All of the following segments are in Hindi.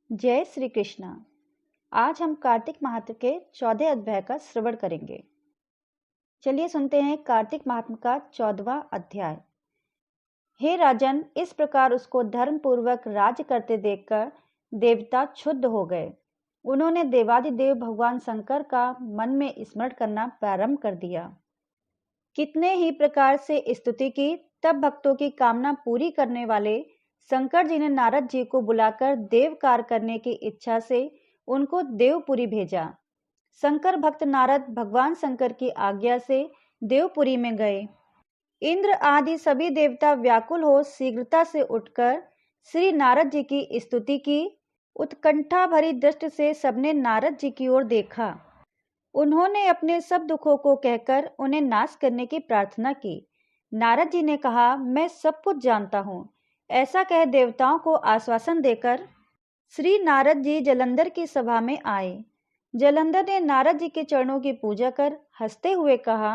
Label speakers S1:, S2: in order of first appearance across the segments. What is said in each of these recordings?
S1: जय श्री कृष्णा। आज हम कार्तिक महात्म के 14 अध्याय का श्रवण करेंगे। चलिए सुनते हैं कार्तिक महात्म का 14वां अध्याय। हे राजन, इस प्रकार उसको धर्म पूर्वक राज्य करते देखकर देवता क्षुब्ध हो गए। उन्होंने देवादिदेव भगवान शंकर का मन में स्मरण करना प्रारंभ कर दिया। कितने ही प्रकार से स्तुति की, तब भक्तों की कामना पूरी करने वाले शंकर जी ने नारद जी को बुलाकर देव कार्य करने की इच्छा से उनको देवपुरी भेजा। शंकर भक्त नारद भगवान शंकर की आज्ञा से देवपुरी में गए। इंद्र आदि सभी देवता व्याकुल हो शीघ्रता से उठकर श्री नारद जी की स्तुति की। उत्कंठा भरी दृष्टि से सबने नारद जी की ओर देखा। उन्होंने अपने सब दुखों को कहकर उन्हें नाश करने की प्रार्थना की। नारद जी ने कहा, मैं सब कुछ जानता हूँ। ऐसा कह देवताओं को आश्वासन देकर श्री नारद जी जलंधर की सभा में आए। जलंधर ने नारद जी के चरणों की पूजा कर हंसते हुए कहा,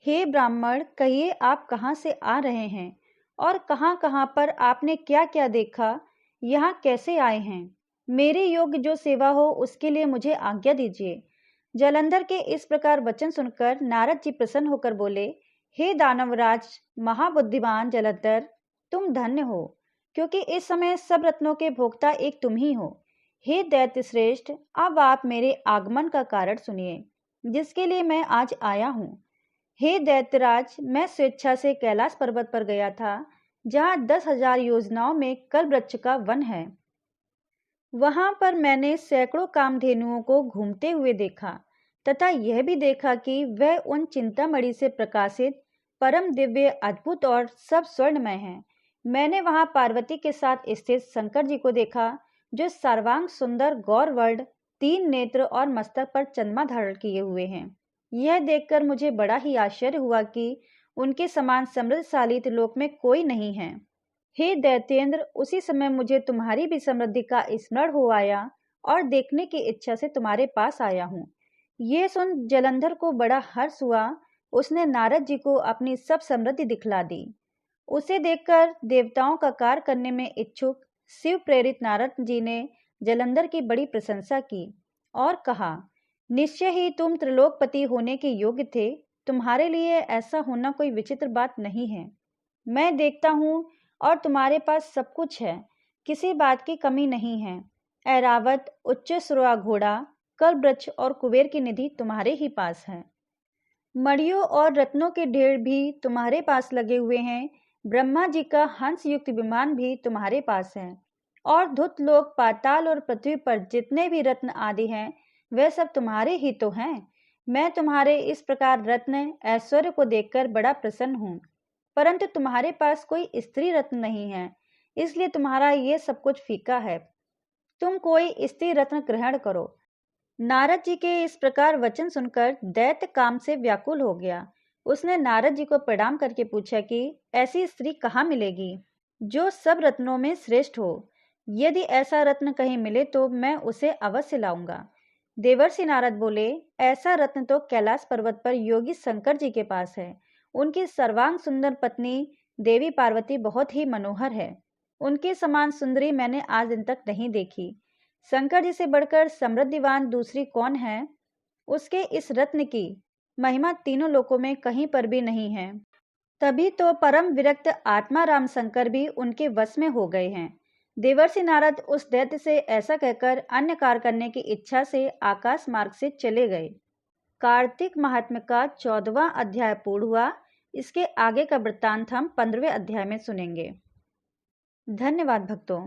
S1: हे ब्राह्मण, कहिए आप कहाँ से आ रहे हैं और कहाँ कहाँ पर आपने क्या क्या देखा, यहाँ कैसे आए हैं? मेरे योग्य जो सेवा हो उसके लिए मुझे आज्ञा दीजिए। जलंधर के इस प्रकार वचन सुनकर नारद जी प्रसन्न होकर बोले, हे दानवराज महाबुद्धिमान जलंधर, तुम धन्य हो, क्योंकि इस समय सब रत्नों के भोक्ता एक तुम ही हो। हे दैत्य श्रेष्ठ, अब आप मेरे आगमन का कारण सुनिए, जिसके लिए मैं आज आया हूँ। हे दैत्यराज, मैं स्वेच्छा से कैलाश पर्वत पर गया था, जहाँ 10,000 योजनाओं में कल्पवृक्ष का वन है। वहां पर मैंने सैकड़ों कामधेनुओं को घूमते हुए देखा तथा यह भी देखा कि वह उन चिंतामणि से प्रकाशित परम दिव्य, अद्भुत और सब स्वर्णमय हैं। मैंने वहां पार्वती के साथ स्थित शंकर जी को देखा, जो सर्वांग सुंदर गौरवर्ण, 3 नेत्र और मस्तक पर चंद्रमा धारण किए हुए हैं। यह देखकर मुझे बड़ा ही आश्चर्य हुआ कि उनके समान समृद्धशाली त्रिलोक में कोई नहीं है। हे दैत्येंद्र, उसी समय मुझे तुम्हारी भी समृद्धि का स्मरण हो आया और देखने की इच्छा से तुम्हारे पास आया हूँ। ये सुन जलंधर को बड़ा हर्ष हुआ। उसने नारद जी को अपनी सब समृद्धि दिखला दी। उसे देखकर देवताओं का कार्य करने में इच्छुक शिव प्रेरित नारद जी ने जलंधर की बड़ी प्रशंसा की और कहा, निश्चय ही तुम त्रिलोकपति होने के योग्य थे। तुम्हारे लिए ऐसा होना कोई विचित्र बात नहीं है। मैं देखता हूँ और तुम्हारे पास सब कुछ है, किसी बात की कमी नहीं है। ऐरावत, उच्च श्रवा घोड़ा, कल्पवृक्ष और कुबेर की निधि तुम्हारे ही पास है। मणियों और रत्नों के ढेर भी तुम्हारे पास लगे हुए हैं। ब्रह्मा जी का हंस युक्त विमान भी तुम्हारे पास है और धुत लोक, पाताल और पृथ्वी पर जितने भी रत्न आदि हैं, वे सब तुम्हारे ही तो हैं। मैं तुम्हारे इस प्रकार रत्न ऐश्वर्य को देखकर बड़ा प्रसन्न हूँ, परंतु तुम्हारे पास कोई स्त्री रत्न नहीं है, इसलिए तुम्हारा ये सब कुछ फीका है। तुम कोई स्त्री रत्न ग्रहण करो। नारद जी के इस प्रकार वचन सुनकर दैत्य काम से व्याकुल हो गया। उसने नारद जी को प्रणाम करके पूछा कि ऐसी स्त्री कहाँ मिलेगी जो सब रत्नों में श्रेष्ठ हो। यदि ऐसा रत्न कहीं मिले तो मैं उसे अवश्य लाऊंगा। देवर्षि नारद बोले, ऐसा रत्न तो कैलाश पर्वत पर योगी शंकर जी के पास है। उनकी सर्वांग सुंदर पत्नी देवी पार्वती बहुत ही मनोहर है। उनके समान सुंदरी मैंने आज दिन तक नहीं देखी। शंकर जी से बढ़कर समृद्धिवान दूसरी कौन है? उसके इस रत्न की महिमा तीनों लोकों में कहीं पर भी नहीं है। तभी तो परम विरक्त आत्मा राम शंकर भी उनके वश में हो गए हैं। देवर्षि नारद उस दैत्य से ऐसा कहकर अन्य कार्य करने की इच्छा से आकाश मार्ग से चले गए। कार्तिक महात्म्य का 14वां अध्याय पूर्ण हुआ। इसके आगे का वृत्तांत हम 15वें अध्याय में सुनेंगे। धन्यवाद भक्तों।